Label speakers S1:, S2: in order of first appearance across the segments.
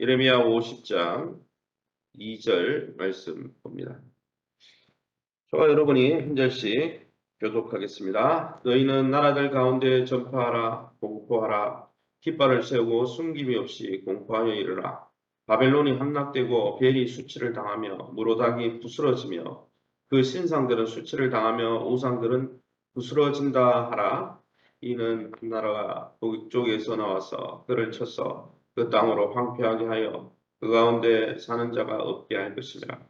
S1: 예레미야 50장 2절 말씀 봅니다. 저와 여러분이 한 절씩 교독하겠습니다. 너희는 나라들 가운데 전파하라, 공포하라, 깃발을 세우고 숨김이 없이 공포하여 이르라. 바벨론이 함락되고 벨이 수치를 당하며 무로닥이 부스러지며 그 신상들은 수치를 당하며 우상들은 부스러진다 하라. 이는 한 나라가 북쪽에서 나와서 그를 쳐서 그 땅으로 황폐하게 하여 그 가운데 사는 자가 없게 할 것이니라.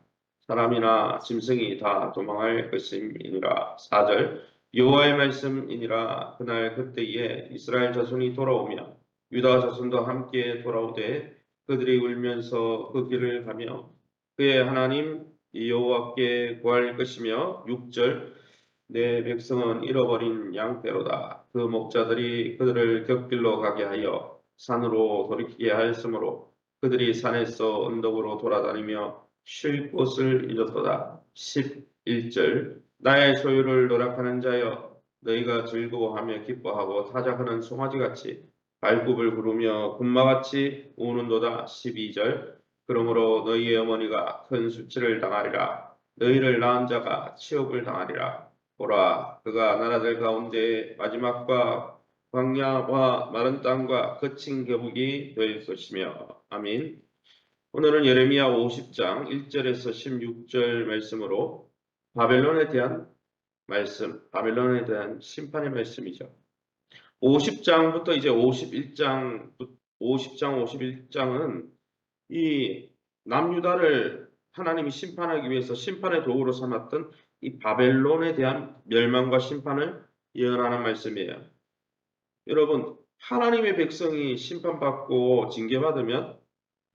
S1: 사람이나 짐승이 다 도망할 것임이니라. 4절 여호와의 말씀이니라. 그날 그때에 이스라엘 자손이 돌아오며 유다 자손도 함께 돌아오되 그들이 울면서 그 길을 가며 그의 하나님 여호와께 구할 것이며 6절 내 백성은 잃어버린 양떼로다. 그 목자들이 그들을 곁길로 가게 하여 산으로 돌이키게 하였으므로 그들이 산에서 언덕으로 돌아다니며 쉴 곳을 잃었도다. 11절 나의 소유를 노력하는 자여 너희가 즐거워하며 기뻐하고 타작하는 송아지같이 발굽을 부르며 군마같이 우는도다. 12절 그러므로 너희의 어머니가 큰 수치를 당하리라. 너희를 낳은 자가 치욕을 당하리라. 보라, 그가 나라들 가운데 마지막과 광야와 마른 땅과 거친 겨북이 될 것이며. 아멘. 오늘은 예레미야 50장 1절에서 16절 말씀으로 바벨론에 대한 말씀, 바벨론에 대한 심판의 말씀이죠. 50장부터 이제 50장, 51장은 이 남유다를 하나님이 심판하기 위해서 심판의 도구로 삼았던 이 바벨론에 대한 멸망과 심판을 예언하는 말씀이에요. 여러분, 하나님의 백성이 심판받고 징계받으면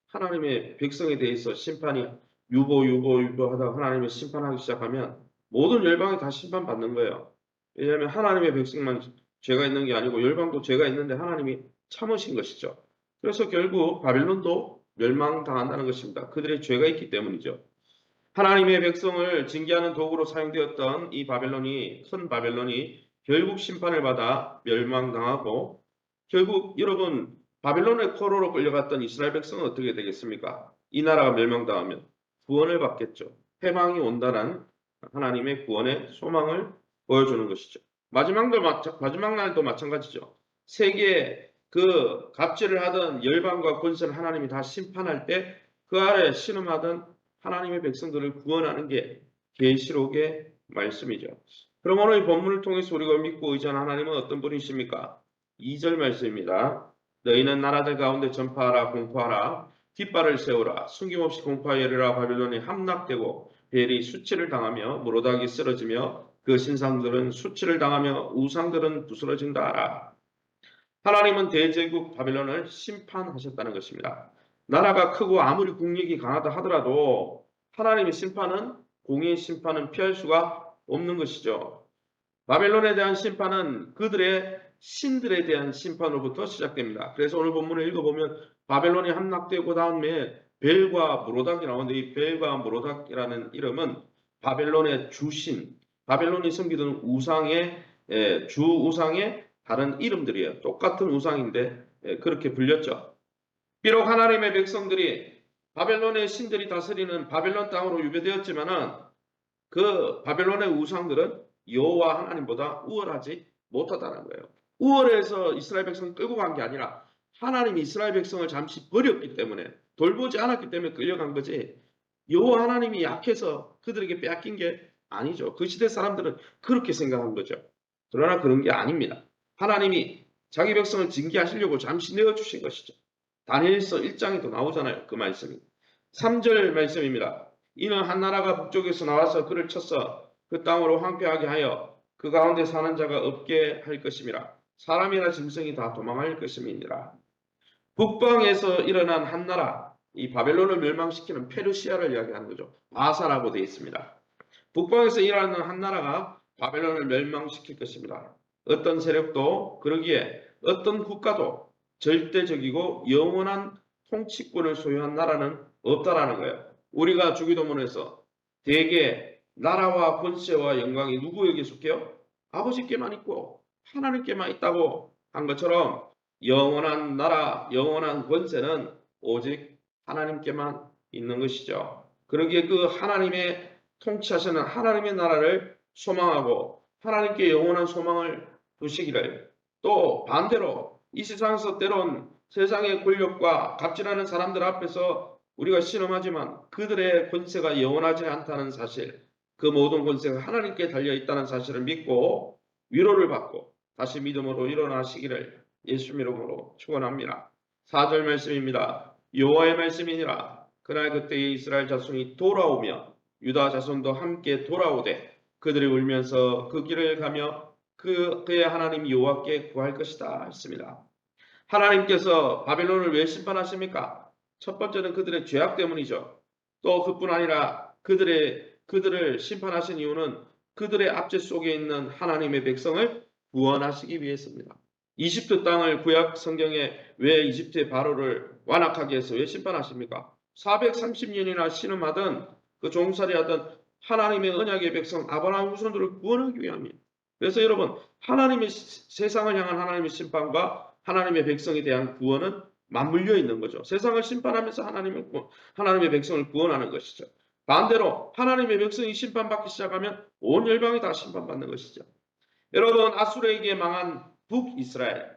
S1: 하나님의 백성에 대해서 심판이 유보하다가 하나님이 심판하기 시작하면 모든 열방이 다 심판받는 거예요. 왜냐하면 하나님의 백성만 죄가 있는 게 아니고 열방도 죄가 있는데 하나님이 참으신 것이죠. 그래서 결국 바벨론도 멸망당한다는 것입니다. 그들의 죄가 있기 때문이죠. 하나님의 백성을 징계하는 도구로 사용되었던 이 바벨론이, 큰 바벨론이 결국 심판을 받아 멸망당하고 결국 여러분 바벨론의 포로로 끌려갔던 이스라엘 백성은 어떻게 되겠습니까? 이 나라가 멸망당하면 구원을 받겠죠. 해방이 온다는 하나님의 구원의 소망을 보여주는 것이죠. 마지막 날도 마찬가지죠. 세계에 그 갑질을 하던 열방과 권세를 하나님이 다 심판할 때 그 아래 신음하던 하나님의 백성들을 구원하는 게 계시록의 말씀이죠. 그럼 오늘 이 본문을 통해서 우리가 믿고 의지하는 하나님은 어떤 분이십니까? 2절 말씀입니다. 너희는 나라들 가운데 전파하라, 공포하라, 깃발을 세우라, 숨김없이 공포하여 이르라. 바벨론이 함락되고 벨이 수치를 당하며 무로닥이 쓰러지며 그 신상들은 수치를 당하며 우상들은 부스러진다 하라. 하나님은 대제국 바벨론을 심판하셨다는 것입니다. 나라가 크고 아무리 국력이 강하다 하더라도 하나님의 심판은, 공의의 심판은 피할 수가 없는 것이죠. 바벨론에 대한 심판은 그들의 신들에 대한 심판으로부터 시작됩니다. 그래서 오늘 본문을 읽어보면 바벨론이 함락되고 다음에 벨과 무로닥이 나오는데 이 벨과 무로닥이라는 이름은 바벨론의 주신, 바벨론이 섬기던 우상의 주 우상의 다른 이름들이에요. 똑같은 우상인데 그렇게 불렸죠. 비록 하나님의 백성들이 바벨론의 신들이 다스리는 바벨론 땅으로 유배되었지만은 그 바벨론의 우상들은 여호와 하나님보다 우월하지 못하다는 거예요. 우월해서 이스라엘 백성을 끌고 간 게 아니라 하나님이 이스라엘 백성을 잠시 버렸기 때문에 돌보지 않았기 때문에 끌려간 거지 여호와 하나님이 약해서 그들에게 빼앗긴 게 아니죠. 그 시대 사람들은 그렇게 생각한 거죠. 그러나 그런 게 아닙니다. 하나님이 자기 백성을 징계하시려고 잠시 내어주신 것이죠. 다니엘서 1장에도 나오잖아요. 그 말씀이. 3절 말씀입니다. 이는 한 나라가 북쪽에서 나와서 그를 쳐서 그 땅으로 황폐하게 하여 그 가운데 사는 자가 없게 할 것임이라. 사람이나 짐승이 다 도망할 것임이니라. 북방에서 일어난 한 나라, 이 바벨론을 멸망시키는 페르시아를 이야기하는 거죠. 바사라고 되어 있습니다. 북방에서 일어나는 한 나라가 바벨론을 멸망시킬 것입니다. 어떤 세력도 그러기에 어떤 국가도 절대적이고 영원한 통치권을 소유한 나라는 없다라는 거예요. 우리가 주기도문에서 대개 나라와 권세와 영광이 누구에게 속해요? 아버지께만 있고 하나님께만 있다고 한 것처럼 영원한 나라, 영원한 권세는 오직 하나님께만 있는 것이죠. 그러기에 그 하나님의 통치하시는 하나님의 나라를 소망하고 하나님께 영원한 소망을 두시기를, 또 반대로 이 세상에서 때론 세상의 권력과 갑질하는 사람들 앞에서 우리가 신음하지만 그들의 권세가 영원하지 않다는 사실, 그 모든 권세가 하나님께 달려 있다는 사실을 믿고 위로를 받고 다시 믿음으로 일어나시기를 예수 이름으로 축원합니다. 4절 말씀입니다. 여호와의 말씀이니라. 그날 그때에 이스라엘 자손이 돌아오며 유다 자손도 함께 돌아오되 그들이 울면서 그 길을 가며 그의 하나님 여호와께 구할 것이다 했습니다. 하나님께서 바벨론을 왜 심판하십니까? 첫 번째는 그들의 죄악 때문이죠. 또 그뿐 아니라 그들을 심판하신 이유는 그들의 압제 속에 있는 하나님의 백성을 구원하시기 위해서입니다. 이집트 땅을 구약 성경에 왜 이집트의 바로를 완악하게 해서 왜 심판하십니까? 430년이나 신음하던 그 종살이하던 하나님의 언약의 백성 아브라함 후손들을 구원하기 위함이에요. 그래서 여러분, 하나님의 세상을 향한 하나님의 심판과 하나님의 백성에 대한 구원은 맞물려 있는 거죠. 세상을 심판하면서 하나님의 백성을 구원하는 것이죠. 반대로 하나님의 백성이 심판받기 시작하면 온 열방이 다 심판받는 것이죠. 여러분, 아수르에게 망한 북이스라엘,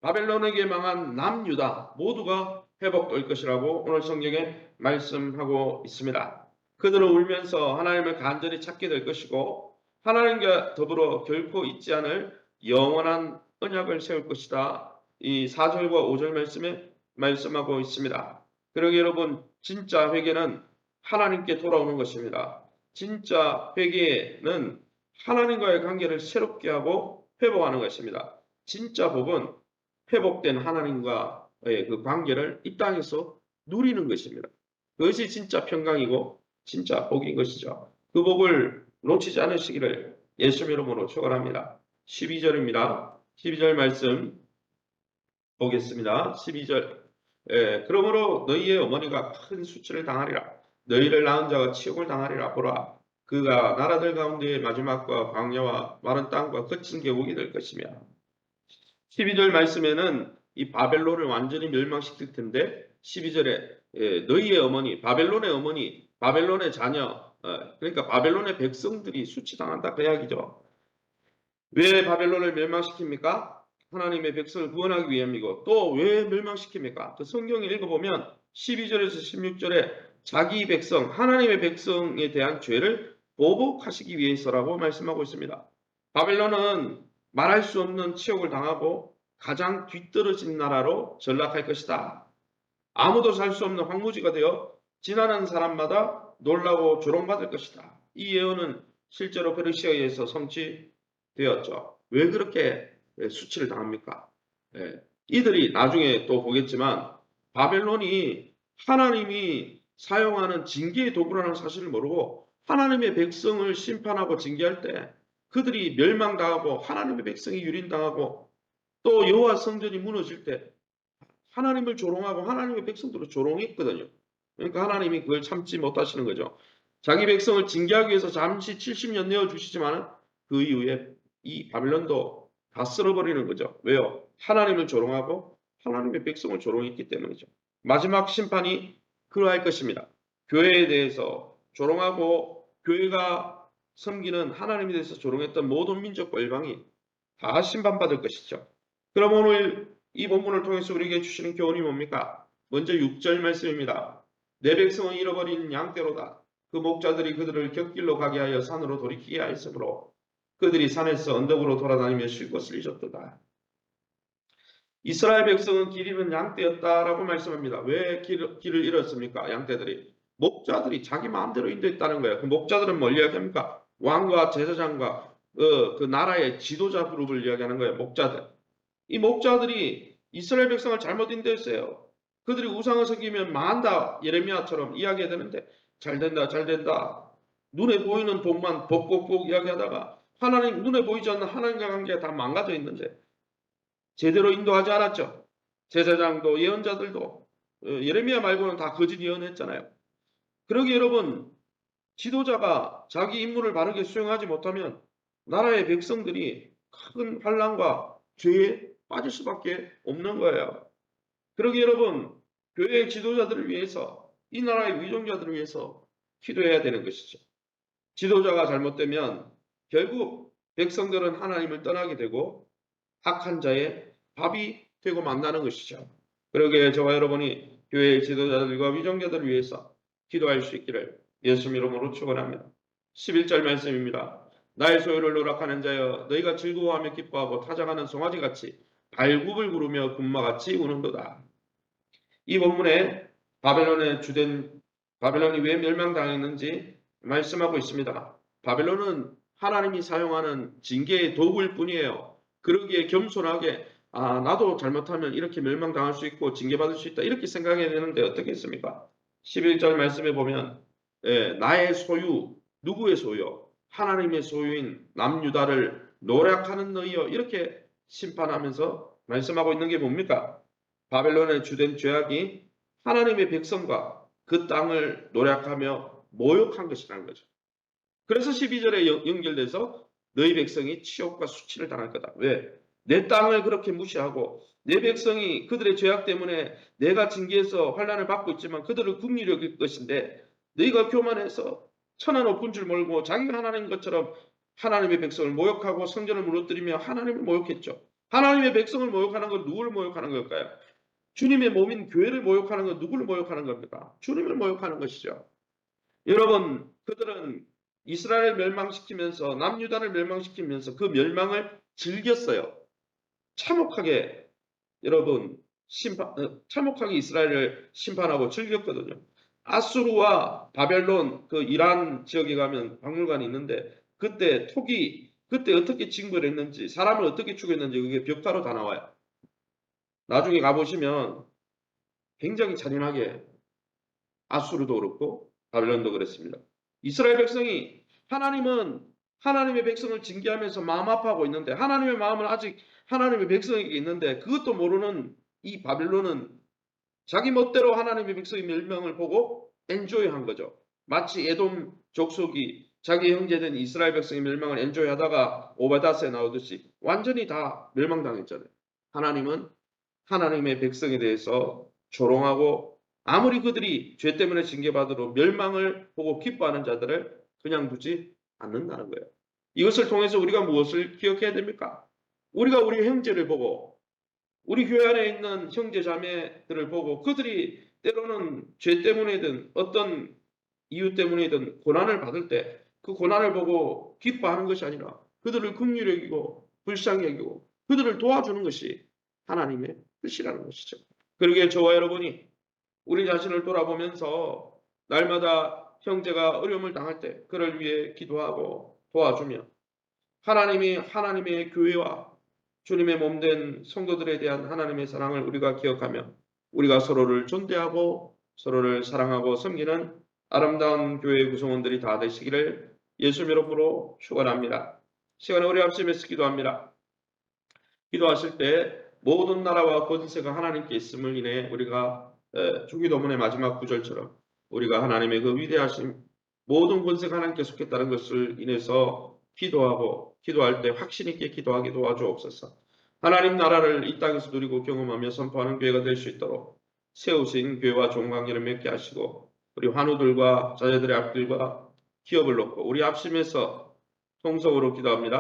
S1: 바벨론에게 망한 남유다 모두가 회복될 것이라고 오늘 성경에 말씀하고 있습니다. 그들은 울면서 하나님을 간절히 찾게 될 것이고 하나님과 더불어 결코 잊지 않을 영원한 언약을 세울 것이다. 이 4절과 5절 말씀에 말씀하고 있습니다. 그러기 여러분, 진짜 회개는 하나님께 돌아오는 것입니다. 진짜 회개는 하나님과의 관계를 새롭게 하고 회복하는 것입니다. 진짜 복은 회복된 하나님과의 그 관계를 이 땅에서 누리는 것입니다. 그것이 진짜 평강이고 진짜 복인 것이죠. 그 복을 놓치지 않으시기를 예수 이름으로 축원합니다. 12절입니다. 12절 말씀 보겠습니다. 12절. 그러므로 너희의 어머니가 큰 수치를 당하리라. 너희를 낳은 자가 치욕을 당하리라. 보라. 그가 나라들 가운데의 마지막과 광야와 마른 땅과 거친 계곡이 될 것이며 12절 말씀에는 이 바벨론을 완전히 멸망시킬 텐데 12절에 너희의 어머니, 바벨론의 어머니, 바벨론의 자녀, 그러니까 바벨론의 백성들이 수치당한다 그 이야기죠. 왜 바벨론을 멸망시킵니까? 하나님의 백성을 구원하기 위함이고 또 왜 멸망시킵니까? 그 성경을 읽어보면 12절에서 16절에 자기 백성, 하나님의 백성에 대한 죄를 보복하시기 위해서라고 말씀하고 있습니다. 바벨론은 말할 수 없는 치욕을 당하고 가장 뒤떨어진 나라로 전락할 것이다. 아무도 살 수 없는 황무지가 되어 지나는 사람마다 놀라고 조롱받을 것이다. 이 예언은 실제로 페르시아에서 성취되었죠. 왜 그렇게 수치를 당합니까? 이들이 나중에 또 보겠지만 바벨론이 하나님이 사용하는 징계의 도구라는 사실을 모르고 하나님의 백성을 심판하고 징계할 때 그들이 멸망당하고 하나님의 백성이 유린당하고 또 여호와 성전이 무너질 때 하나님을 조롱하고 하나님의 백성들을 조롱했거든요. 그러니까 하나님이 그걸 참지 못하시는 거죠. 자기 백성을 징계하기 위해서 잠시 70년 내어주시지만 그 이후에 이 바벨론도 다 쓸어버리는 거죠. 왜요? 하나님을 조롱하고 하나님의 백성을 조롱했기 때문이죠. 마지막 심판이 그러할 것입니다. 교회에 대해서 조롱하고 교회가 섬기는 하나님에 대해서 조롱했던 모든 민족과 열방이 다 심판받을 것이죠. 그럼 오늘 이 본문을 통해서 우리에게 주시는 교훈이 뭡니까? 먼저 6절 말씀입니다. 내 백성은 잃어버린 양떼로다. 그 목자들이 그들을 곁길로 가게 하여 산으로 돌이키게 하였으므로 그들이 산에서 언덕으로 돌아다니며 쉴 것을 잊었도다. 이스라엘 백성은 길 잃은 양떼였다라고 말씀합니다. 왜 길을 잃었습니까? 양떼들이. 목자들이 자기 마음대로 인도했다는 거예요. 그 목자들은 뭘 이야기합니까? 왕과 제사장과 그 나라의 지도자 그룹을 이야기하는 거예요. 목자들. 이 목자들이 이스라엘 백성을 잘못 인도했어요. 그들이 우상을 섬기면 망한다. 예레미야처럼 이야기해야 되는데 잘 된다, 잘 된다. 눈에 보이는 복만 복복복 이야기하다가 하나님 눈에 보이지 않는 하나님과 관계가 다 망가져 있는데 제대로 인도하지 않았죠. 제사장도 예언자들도 예레미야 말고는 다 거짓 예언했잖아요. 그러기 여러분 지도자가 자기 임무를 바르게 수행하지 못하면 나라의 백성들이 큰 환난과 죄에 빠질 수밖에 없는 거예요. 그러기 여러분 교회의 지도자들을 위해서, 이 나라의 위종자들을 위해서 기도해야 되는 것이죠. 지도자가 잘못되면 결국 백성들은 하나님을 떠나게 되고 악한 자의 밥이 되고 만나는 것이죠. 그러기에 저와 여러분이 교회의 지도자들과 위종자들을 위해서 기도할 수 있기를 예수 이름으로 축원합니다. 11절 말씀입니다. 나의 소유를 노력하는 자여 너희가 즐거워하며 기뻐하고 타작하는 송아지같이 발굽을 구르며 군마같이 우는도다. 이 본문에 바벨론이 왜 멸망당했는지 말씀하고 있습니다. 바벨론은 하나님이 사용하는 징계의 도구일 뿐이에요. 그러기에 겸손하게 나도 잘못하면 이렇게 멸망당할 수 있고 징계받을 수 있다 이렇게 생각해야 되는데 어떻게 했습니까? 11절 말씀에 보면 나의 소유, 누구의 소유? 하나님의 소유인 남유다를 노략하는 너희여 이렇게 심판하면서 말씀하고 있는 게 뭡니까? 바벨론의 주된 죄악이 하나님의 백성과 그 땅을 노략하며 모욕한 것이라는 거죠. 그래서 12절에 연결돼서 너희 백성이 치욕과 수치를 당할 거다. 왜? 내 땅을 그렇게 무시하고 내 백성이 그들의 죄악 때문에 내가 징계해서 환난을 받고 있지만 그들을 긍휼히 여길 것인데 너희가 교만해서 천하 높은 줄 몰고 자기가 하나님인 것처럼 하나님의 백성을 모욕하고 성전을 무너뜨리며 하나님을 모욕했죠. 하나님의 백성을 모욕하는 건 누구를 모욕하는 걸까요? 주님의 몸인 교회를 모욕하는 건 누구를 모욕하는 겁니까? 주님을 모욕하는 것이죠. 여러분, 그들은 이스라엘을 멸망시키면서 남유다를 멸망시키면서 그 멸망을 즐겼어요. 참혹하게 여러분 참혹하게 이스라엘을 심판하고 즐겼거든요. 아수르와 바벨론 그 이란 지역에 가면 박물관이 있는데 그때 그때 어떻게 징벌을 했는지 사람을 어떻게 죽였는지 그게 벽화로 다 나와요. 나중에 가보시면 굉장히 잔인하게 아수르도 그렇고 바벨론도 그랬습니다. 이스라엘 백성이 하나님은 하나님의 백성을 징계하면서 마음 아파하고 있는데 하나님의 마음은 아직 하나님의 백성에게 있는데 그것도 모르는 이 바벨론은 자기 멋대로 하나님의 백성의 멸망을 보고 엔조이한 거죠. 마치 에돔 족속이 자기 형제된 이스라엘 백성의 멸망을 엔조이하다가 오바다스에 나오듯이 완전히 다 멸망당했잖아요. 하나님은 하나님의 백성에 대해서 조롱하고 아무리 그들이 죄 때문에 징계받으러 멸망을 보고 기뻐하는 자들을 그냥 두지 않는다는 거예요. 이것을 통해서 우리가 무엇을 기억해야 됩니까? 우리가 우리 형제를 보고 우리 교회 안에 있는 형제 자매들을 보고 그들이 때로는 죄 때문이든 어떤 이유 때문이든 고난을 받을 때 그 고난을 보고 기뻐하는 것이 아니라 그들을 긍휼히 여기고 불쌍히 여기고 그들을 도와주는 것이 하나님의 뜻이라는 것이죠. 그러기에 저와 여러분이 우리 자신을 돌아보면서 날마다 형제가 어려움을 당할 때 그를 위해 기도하고 도와주며 하나님이 하나님의 교회와 주님의 몸된 성도들에 대한 하나님의 사랑을 우리가 기억하며 우리가 서로를 존대하고 서로를 사랑하고 섬기는 아름다운 교회 구성원들이 다 되시기를 예수 이름으로 축원합니다. 시간에 우리 합심해서 기도합니다. 기도하실 때 모든 나라와 권세가 하나님께 있음을 인해 우리가 주기도문의 마지막 구절처럼 우리가 하나님의 그 위대하신 모든 권세가 하나님께 속했다는 것을 인해서 기도할 때 확신 있게 기도하게 도와주옵소서. 하나님 나라를 이 땅에서 누리고 경험하며 선포하는 교회가 될 수 있도록 세우신 교회와 좋은 관계를 맺게 하시고 우리 환우들과 자녀들의 앞길과 기업을 놓고 우리 앞심에서 통성으로 기도합니다.